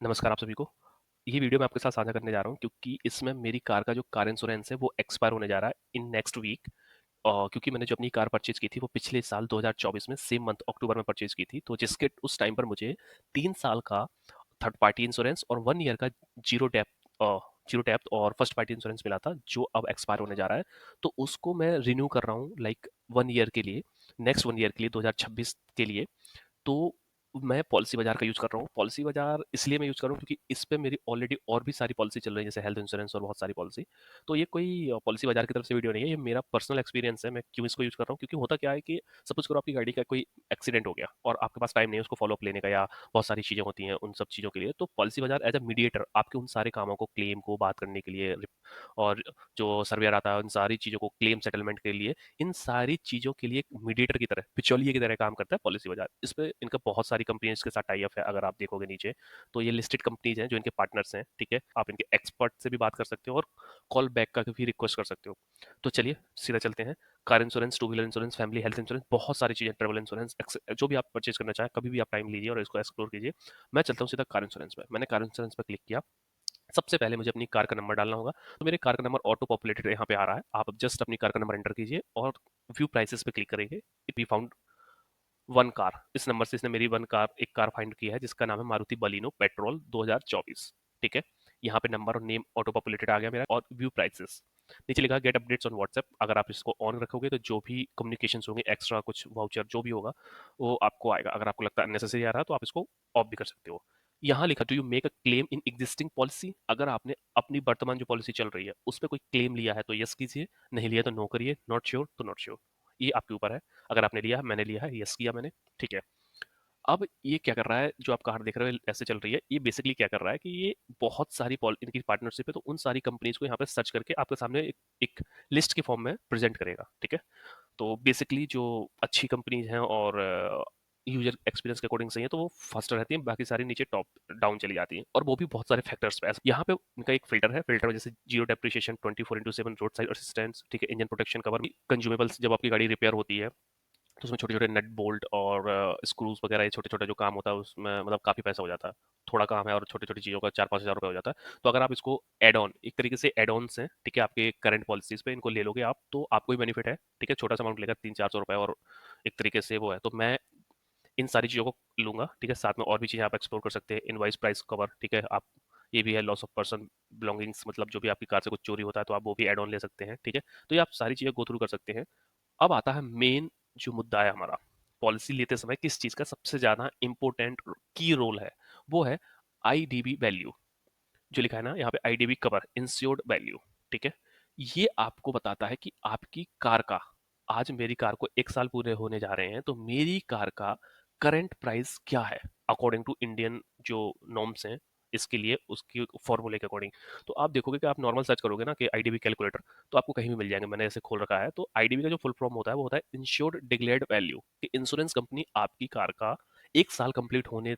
नमस्कार आप सभी को। ये वीडियो मैं आपके साथ साझा करने जा रहा हूँ क्योंकि इसमें मेरी कार का जो कार इंश्योरेंस है वो एक्सपायर होने जा रहा है इन नेक्स्ट वीक। क्योंकि मैंने जो अपनी कार परचेज की थी वो पिछले साल 2024 में सेम मंथ अक्टूबर में परचेज की थी, तो जिसके उस टाइम पर मुझे 3 साल का थर्ड पार्टी इंश्योरेंस और 1 ईयर का जीरो डेप्थ जीरो डेप्थ और फर्स्ट पार्टी इंश्योरेंस मिला था, जो अब एक्सपायर होने जा रहा है। तो उसको मैं रिन्यू कर रहा हूँ, लाइक 1 ईयर के लिए, नेक्स्ट 1 ईयर के लिए 2026 के लिए। तो मैं पॉलिसी बाजार का यूज़ कर रहा हूँ। पॉलिसी बाजार इसलिए मैं यूज़ कर रहा हूँ क्योंकि इस पे मेरी ऑलरेडी और भी सारी पॉलिसी चल रही है, जैसे हेल्थ इंश्योरेंस और बहुत सारी पॉलिसी। तो ये कोई पॉलिसी बाजार की तरफ से वीडियो नहीं है, ये मेरा पर्सनल एक्सपीरियंस है। मैं क्यों इसको यूज़ कर रहा हूँ, क्योंकि होता क्या है कि सपोज करो आपकी गाड़ी का कोई एक्सीडेंट हो गया और आपके पास टाइम नहीं है उसको फॉलो अप लेने का, या बहुत सारी चीज़ें होती हैं उन सब चीज़ों के लिए। तो पॉलिसी बाजार एज अ मीडिएटर आपके उन सारे कामों को, क्लेम को बात करने के लिए, और जो सर्वेयर आता है उन सारी चीज़ों को क्लेम सेटलमेंट के लिए, इन सारी चीज़ों के लिए मीडिएटर की तरह, बिचौलिए की तरह काम करता है पॉलिसी बाजार। इस पे इनका बहुत सारी कंपनीज के साथ टाई अप है। अगर आप देखोगे नीचे तो ये लिस्टेड कंपनीज हैं जो इनके पार्टनर्स हैं, ठीक है। आप इनके एक्सपर्ट से भी बात कर सकते हो और कॉल बैक का भी रिक्वेस्ट कर सकते हो। तो चलिए सीधा चलते हैं। Car insurance, two wheeler insurance, family health insurance, बहुत सारी चीज़ें, ट्रेवल इंश्योरेंस, जो भी आप परचेज करना चाहें कभी भी आप टाइम लीजिए और इसको एक्सप्लोर कीजिए। मैं चलता हूँ सीधा कार इंश्योरेंस पे। मैंने कार इंश्योरेंस पर क्लिक किया। सबसे पहले मुझे अपनी कार का नंबर डालना होगा, तो मेरे कार का नंबर ऑटो पॉपुलेटेड यहाँ पे आ रहा है। आप जस्ट अपनी कार का नंबर एंटर कीजिए और व्यू प्राइसेस पे क्लिक करेंगे। It we found one car. इस नंबर से इसने मेरी एक कार फाइंड की है जिसका नाम है मारुति बलिनो पेट्रोल 2024, ठीक है। यहाँ पे नंबर और नेम ऑटो पॉपुलेटेड आ गया मेरा, और व्यू प्राइसेस नीचे लिखा गेट अपडेट्स ऑन व्हाट्सएप। अगर आप इसको ऑन रखोगे तो जो भी कम्युनिकेशन होंगे, एक्स्ट्रा कुछ वाउचर जो भी होगा वो आपको आएगा। अगर आपको लगता है अननेसेसरी आ रहा है तो आप इसको ऑफ भी कर सकते हो। यहाँ लिखा, do you make a claim in existing policy. अगर आपने अपनी वर्तमान जो पॉलिसी चल रही है उस पर कोई क्लेम लिया है तो यस कीजिए, नहीं लिया तो नो करिए, नॉट श्योर तो नॉट श्योर। ये आपके ऊपर है। अगर आपने लिया है, मैंने लिया है, यस किया मैंने, ठीक है। अब ये क्या कर रहा है, जो आप कार देख रहे हो ऐसे चल रही है, ये बेसिकली क्या कर रहा है कि ये बहुत सारी इनकी पार्टनरशिप है, तो उन सारी कंपनीज को यहाँ पे सर्च करके आपके सामने एक लिस्ट के फॉर्म में प्रेजेंट करेगा, ठीक है। तो बेसिकली जो अच्छी कंपनीज हैं और यूजर एक्सपीरियंस के अकॉर्डिंग सही है तो वो फास्टर रहती हैं, बाकी सारी नीचे टॉप डाउन चली जाती हैं, और वो भी बहुत सारे फैक्टर्स पे। यहाँ पे इनका एक फिल्टर है, फिल्टर में जैसे zero depreciation, 24/7 road side assistance, ठीक है, इंजन प्रोटेक्शन कवर, कंज्यूमेबल्स, जब आपकी गाड़ी रिपेयर होती है तो उसमें छोटे-छोटे नट बोल्ट और स्क्रूज वगैरह, ये छोटे-छोटे जो काम होता है उसमें मतलब काफ़ी पैसा हो जाता है। थोड़ा काम है और छोटी-छोटी चीज़ों का 4-5 हज़ार रुपए हो जाता है। तो अगर आप इसको ऐड ऑन, एक तरीके से ऐड ऑन्स हैं, ठीक है, आपके करंट पॉलिसीज़ पे इनको ले लोगे आप, तो आपको ही बेनिफिट है, ठीक है। छोटा-सा अमाउंट लेगा, 300-400 रुपए, और एक तरीके से वो है। तो मैं इन सारी चीज़ों को लूँगा, ठीक है। साथ में और भी चीज़ें आप एक्सप्लोर कर सकते हैं। इनवॉइस प्राइस कवर, ठीक है। आप ये भी है, लॉस ऑफ पर्सन बिलोंगिंग्स, मतलब जो भी आपकी कार से कुछ चोरी होता है तो आप वो भी ऐड ऑन ले सकते हैं, ठीक है। तो ये आप सारी चीज़ें गो थ्रू कर सकते हैं। अब आता है मेन जो मुद्दा है हमारा, पॉलिसी लेते समय किस चीज़ का सबसे ज़्यादा इंपॉर्टेंट की रोल है, वो है आईडीबी वैल्यू। जो लिखा है ना यहाँ पे, आईडीबी कवर, इंश्योर्ड वैल्यू, ठीक है। ये आपको बताता है कि आपकी कार का, आज मेरी कार को 1 साल पूरे होने जा रहे हैं, तो मेरी कार का करंट प्राइस क्या है अकॉर्डिंग टू इंडियन जो नॉर्म्स हैं इसके लिए, उसकी फॉर्मूले के अकॉर्डिंग। तो आप देखोगे कि आप नॉर्मल सर्च करोगे ना कि आईडीबी कैलकुलेटर, तो आपको कहीं भी मिल जाएंगे। मैंने ऐसे खोल रखा है। तो आईडीबी का जो फुल फॉर्म होता है वो होता है इंश्योर्ड डिक्लेयर्ड वैल्यू, कि इंश्योरेंस कंपनी आपकी कार का 1 साल कंप्लीट होने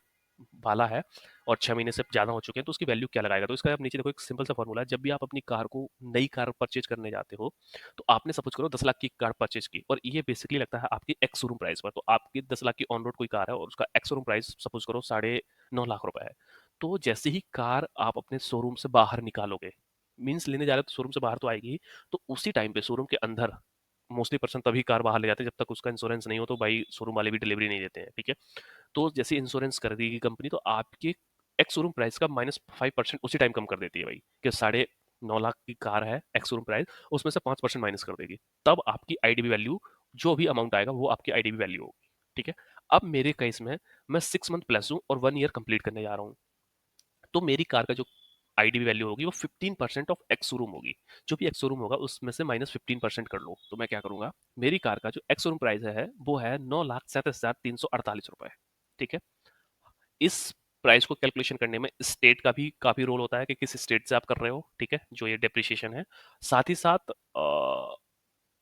वाला है और 6 महीने से ज़्यादा हो चुके हैं तो उसकी वैल्यू क्या लगाएगा। तो इसका आप नीचे देखो, एक सिंपल सा फॉर्मूला है। जब भी आप अपनी कार को, नई कार परचेज करने जाते हो, तो आपने सपोज करो 10 लाख की कार परचेज की, और ये बेसिकली लगता है आपकी एक्स शोरूम प्राइस पर। तो आपकी 10 लाख की ऑन रोड कोई कार है और उसका एक्स शोरूम प्राइस सपोज करो 9.5 लाख रुपए है। तो जैसे ही कार आप अपने शोरूम से बाहर निकालोगे, मीन्स लेने जा रहे हो तो शोरूम से बाहर तो आएगी, तो उसी टाइम पे शोरूम के अंदर मोस्टली पर्सन तभी कार बाहर ले जाते हैं जब तक उसका इंश्योरेंस नहीं हो, तो भाई शोरूम वाले भी डिलीवरी नहीं देते हैं, ठीक है। तो जैसे इंश्योरेंस कर देगी कंपनी, तो आपके एक्स शोरूम प्राइस का -5% उसी टाइम कम कर देती है भाई, कि 9.5 लाख की कार है एक्स शोरूम प्राइस, उसमें से 5% माइनस कर देगी। तब आपकी आईडीबी वैल्यू, जो भी अमाउंट आएगा वो आपकी आईडीबी वैल्यू होगी, ठीक है। अब मेरे केस में मैं 6 मंथ प्लस हूँ और 1 ईयर कंप्लीट करने जा रहा हूँ, तो मेरी कार का जो आईडीबी वैल्यू होगी वो 15% ऑफ एक्स शोरूम होगी। जो भी एक्स शोरूम होगा उसमें से -15% कर लो। तो मैं क्या करूंगा, मेरी कार का जो एक्स शोरूम प्राइस है वो है 9,37,348 रुपए, ठीक है। इस प्राइस को कैलकुलेशन करने में स्टेट का भी काफी रोल होता है कि किस स्टेट से आप कर रहे हो, ठीक है, जो ये डेप्रिसिएशन है। साथ ही साथ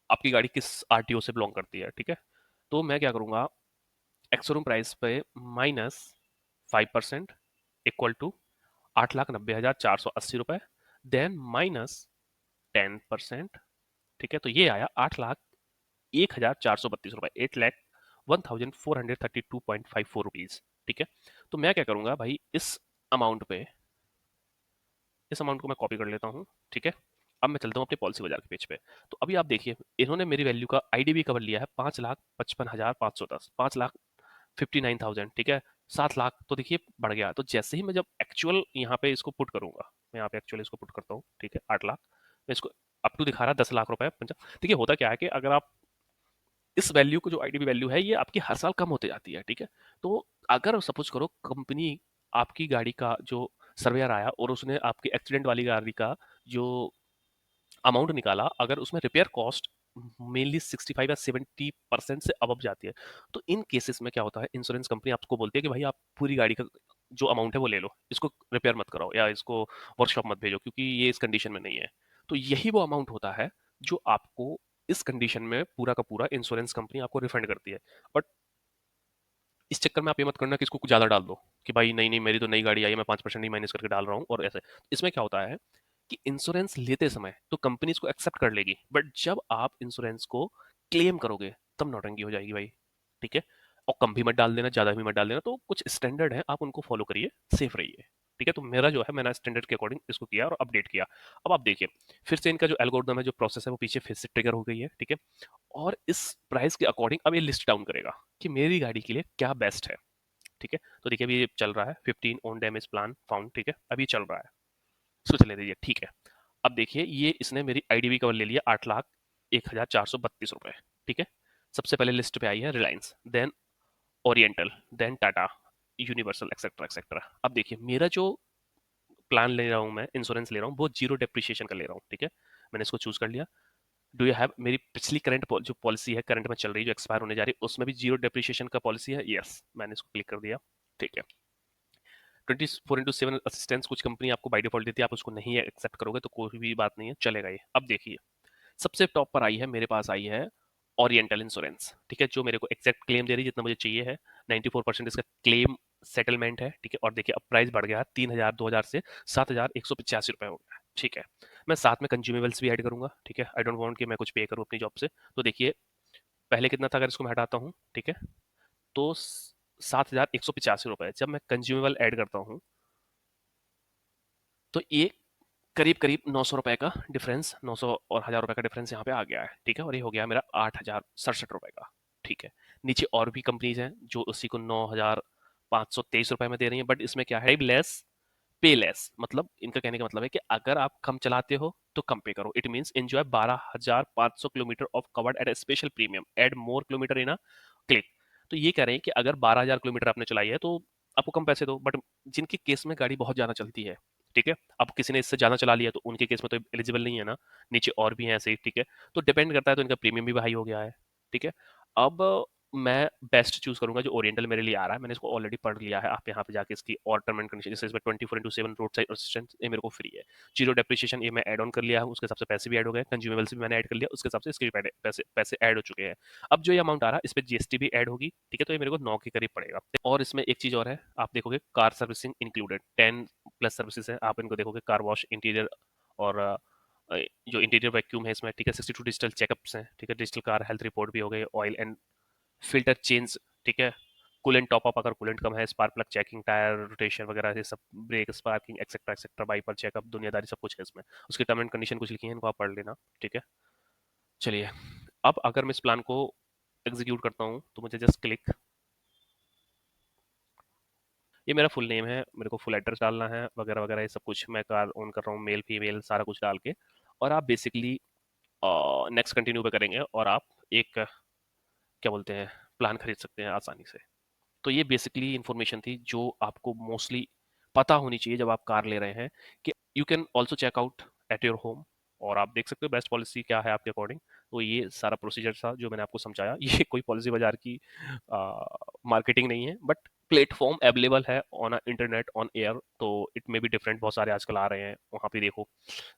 आपकी गाड़ी किस आरटीओ से बिलोंग करती है, ठीक है। तो मैं क्या करूंगा, एक्सोरूम प्राइस पे -5% इक्वल टू 8,90,480 रुपए, देन -10%, ठीक है। तो ये आया 8,01,432 रुपए, 8,01,432.54 रुपीज, ठीक है। तो मैं क्या करूंगा भाई, इस अमाउंट पे, इस अमाउंट को मैं कॉपी कर लेता हूँ, ठीक है। अब मैं चलता हूँ अपने पॉलिसी बाजार के पेज पे। तो अभी आप देखिए, इन्होंने मेरी वैल्यू का आईडीबी कवर लिया है 5,55,510, 5,59,000, ठीक है। 7 लाख तो देखिए बढ़ गया। तो जैसे ही मैं जब एक्चुअल यहाँ पे इसको पुट करूंगा, मैं यहाँ पे एक्चुअली इसको पुट करता हूँ, ठीक है, 8 लाख, मैं इसको अप टू दिखा रहा है 10 लाख रुपए। देखिए होता क्या है कि अगर आप इस वैल्यू को, जो आईडीबी वैल्यू है, ये आपकी हर साल कम होते जाती है, ठीक है। तो अगर सपोज करो कंपनी आपकी गाड़ी का जो सर्वेयर आया और उसने आपकी एक्सीडेंट वाली गाड़ी का जो अमाउंट निकाला, अगर उसमें रिपेयर कॉस्ट मेनली 65 या 70% से अबव जाती है, तो इन केसेस में क्या होता है, इंश्योरेंस कंपनी आपको बोलती है कि भाई आप पूरी गाड़ी का जो अमाउंट है वो ले लो, इसको रिपेयर मत कराओ या इसको वर्कशॉप मत भेजो, क्योंकि ये इस कंडीशन में नहीं है। तो यही वो अमाउंट होता है जो आपको इस कंडीशन में पूरा का पूरा इंश्योरेंस कंपनी आपको रिफंड करती है। बट इस चक्कर में आप ये मत करना कि इसको कुछ ज़्यादा डाल दो, कि भाई नहीं नहीं मेरी तो नई गाड़ी आई है, मैं 5% ही माइनस करके डाल रहा हूँ और ऐसे। इसमें क्या होता है कि इंश्योरेंस लेते समय तो कंपनी इसको एक्सेप्ट कर लेगी, बट जब आप इंश्योरेंस को क्लेम करोगे तब नौटंकी हो जाएगी भाई, ठीक है। और कम भी मत डाल देना, ज़्यादा भी मत डाल देना, तो कुछ स्टैंडर्ड है, आप उनको फॉलो करिए, सेफ रहिए, ठीक है। तो मेरा जो है, मैंने स्टैंडर्ड के अकॉर्डिंग इसको किया और अपडेट किया। अब आप देखिए, फिर से इनका जो एल्गोरिदम है, जो प्रोसेस है, वो पीछे फिर से ट्रिगर हो गई है, ठीक है। और इस प्राइस के अकॉर्डिंग अब ये लिस्ट डाउन करेगा कि मेरी गाड़ी के लिए क्या बेस्ट है, ठीक है। तो देखिए अभी ये चल रहा है 15 ऑन डैमेज प्लान फाउंड, ठीक है, अभी चल रहा है, इसको चले दीजिए, ठीक है। अब देखिए ये इसने मेरी आईडीबी कवर ले लिया 8,01,432 रुपए, ठीक है। सबसे पहले लिस्ट पे आई है Reliance, then Oriental, then Tata, Universal, etcetera etcetera. अब देखिए मेरा जो प्लान ले रहा हूँ, मैं इंश्योरेंस ले रहा हूँ, वो जीरो डेप्रिशिएशन का ले रहा हूँ, ठीक है। मैंने इसको चूज कर लिया। डू यू हैव, मेरी पिछली करंट जो पॉलिसी है, करंट में चल रही है, जो एक्सपायर होने जा रही है, उसमें भी जीरो डेप्रिशिएशन का पॉलिसी है, यस, मैंने इसको क्लिक कर दिया, ठीक है। 24/7 असिस्टेंस कुछ कंपनी आपको बाई डिफॉल्ट देती है, आप उसको नहीं एक्सेप्ट करोगे तो कोई भी बात नहीं है, चलेगा ये। अब देखिए सबसे टॉप पर आई है, मेरे पास आई है ओरिएंटल इंश्योरेंस, ठीक है, जो मेरे को एग्जैक्ट क्लेम दे रही है जितना मुझे चाहिए है। 94% इसका क्लेम सेटलमेंट है, ठीक है। और देखिए अब प्राइस बढ़ गया है 3,000 2,000 से 7,185 रुपए हो गया, ठीक है। मैं साथ में कंज्यूमेबल्स भी ऐड करूंगा, ठीक है, आई डोंट वांट कि मैं कुछ पे करूं अपनी जॉब से। तो देखिए पहले कितना था, अगर इसको मैं हटाता हूँ, ठीक है, तो 7,185 रुपए। जब मैं कंज्यूमेबल ऐड करता हूँ तो ये करीब करीब 900 रुपए का डिफरेंस, 900 और 1,000 रुपए का डिफरेंस यहाँ पे आ गया है, ठीक है। और ये हो गया मेरा 8,067 रुपए का, ठीक है। नीचे और भी कंपनीज हैं जो उसी को 9,523 रुपए में दे रही हैं, बट इसमें क्या है, लेस पे लेस, मतलब इनका कहने का मतलब है कि अगर आप कम चलाते हो तो कम पे करो। It means enjoy 12,500 kilometre of covered at a special premium, add more kilometre in a click. तो ये कह रहे हैं कि अगर 12,000 किलोमीटर आपने चलाई है तो आपको कम पैसे दो, बट जिनके केस में गाड़ी बहुत ज़्यादा चलती है, ठीक है, अब किसी ने इससे ज़्यादा चला लिया तो उनके केस में तो एलिजिबल नहीं है ना। नीचे और भी हैं ऐसे ही, ठीक है। तो डिपेंड करता है, तो इनका प्रीमियम भी हाई हो गया है, ठीक है। अब मैं बेस्ट चूज करूंगा जो ओरिएंटल मेरे लिए आ रहा है, मैंने इसको ऑलरेडी पढ़ लिया है, आप यहाँ पे जाके इसकी और टर्म एंड कंडीशन, जैसे इसमें 24/7 रोड साइड असिस्टेंस, ये मेरे को फ्री है। जीरो डेप्रिशिएशन ये मैं ऐड ऑन कर लिया है, उसके हिसाब से पैसे भी ऐड हो गए, कंज्यूमेबल्स भी मैंने ऐड कर लिया, उसके हिसाब से इसके भी पैसे पैसे ऐड हो चुके हैं। अब जो ये अमाउंट आ रहा है इस पर जीएसटी भी ऐड होगी, ठीक है, तो ये मेरे को 9 के करीब पड़ेगा। और इसमें एक चीज और है, आप देखोगे कार सर्विसिंग इंक्लूडेड, 10+ सर्विसेज है, आप इनको देखोगे, कार वॉश, इंटीरियर और जो इंटीरियर वैक्यूम है इसमें, ठीक है, 62 डिजिटल चेकअप्स हैं, ठीक है, डिजिटल कार हेल्थ रिपोर्ट भी हो गई, ऑयल एंड फिल्टर चेंज, ठीक है, कूलेंट टॉप अप अगर कूलेंट कम है, spark plug checking, tyre rotation वगैरह, ये सब, brake sparking etcetera etcetera, wiper checkup, दुनियादारी सब कुछ है इसमें। उसके टर्म एंड कंडीशन कुछ लिखी है, इनको आप पढ़ लेना, ठीक है। चलिए, अब अगर मैं इस प्लान को एग्जीक्यूट करता हूँ तो मुझे जस्ट क्लिक, ये मेरा फुल नेम है, मेरे को फुल एड्रेस डालना है वगैरह वगैरह, ये सब कुछ मैं कार ऑन कर रहा हूँ, मेल फीमेल सारा कुछ डाल के, और आप बेसिकली नेक्स्ट कंटिन्यू पे करेंगे और आप एक क्या बोलते हैं, प्लान खरीद सकते हैं आसानी से। तो ये बेसिकली इन्फॉर्मेशन थी जो आपको मोस्टली पता होनी चाहिए जब आप कार ले रहे हैं, कि you can also check out at your home, और आप देख सकते हो बेस्ट पॉलिसी क्या है आपके अकॉर्डिंग। तो ये सारा प्रोसीजर था जो मैंने आपको समझाया, ये कोई पॉलिसी बाजार की मार्केटिंग नहीं है, बट प्लेटफॉर्म अवेलेबल है ऑन इंटरनेट ऑन एयर, तो इट मे बी डिफरेंट, बहुत सारे आजकल आ रहे हैं, वहाँ पे देखो,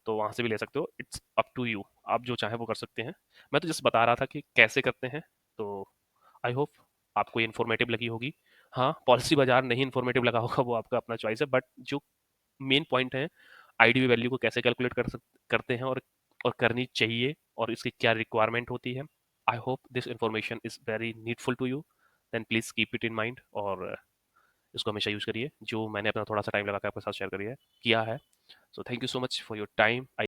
तो वहाँ से भी ले सकते हो, इट्स अप टू यू, आप जो चाहे वो कर सकते हैं। मैं तो जस्ट बता रहा था कि कैसे करते हैं। तो आई होप आपको ये इन्फॉर्मेटिव लगी होगी। हाँ, पॉलिसी बाजार नहीं इन्फॉर्मेटिव लगा होगा, वो आपका अपना चॉइस है, बट जो मेन पॉइंट है, आईडीबी वैल्यू को कैसे कैलकुलेट करते हैं और करनी चाहिए, और इसकी क्या रिक्वायरमेंट होती है, I hope this information is very needful to you, then please keep it in mind. और इसको हमेशा यूज़ करिए, जो मैंने अपना थोड़ा-सा टाइम लगा के आपके साथ शेयर करिए किया है। So thank you so much for your time.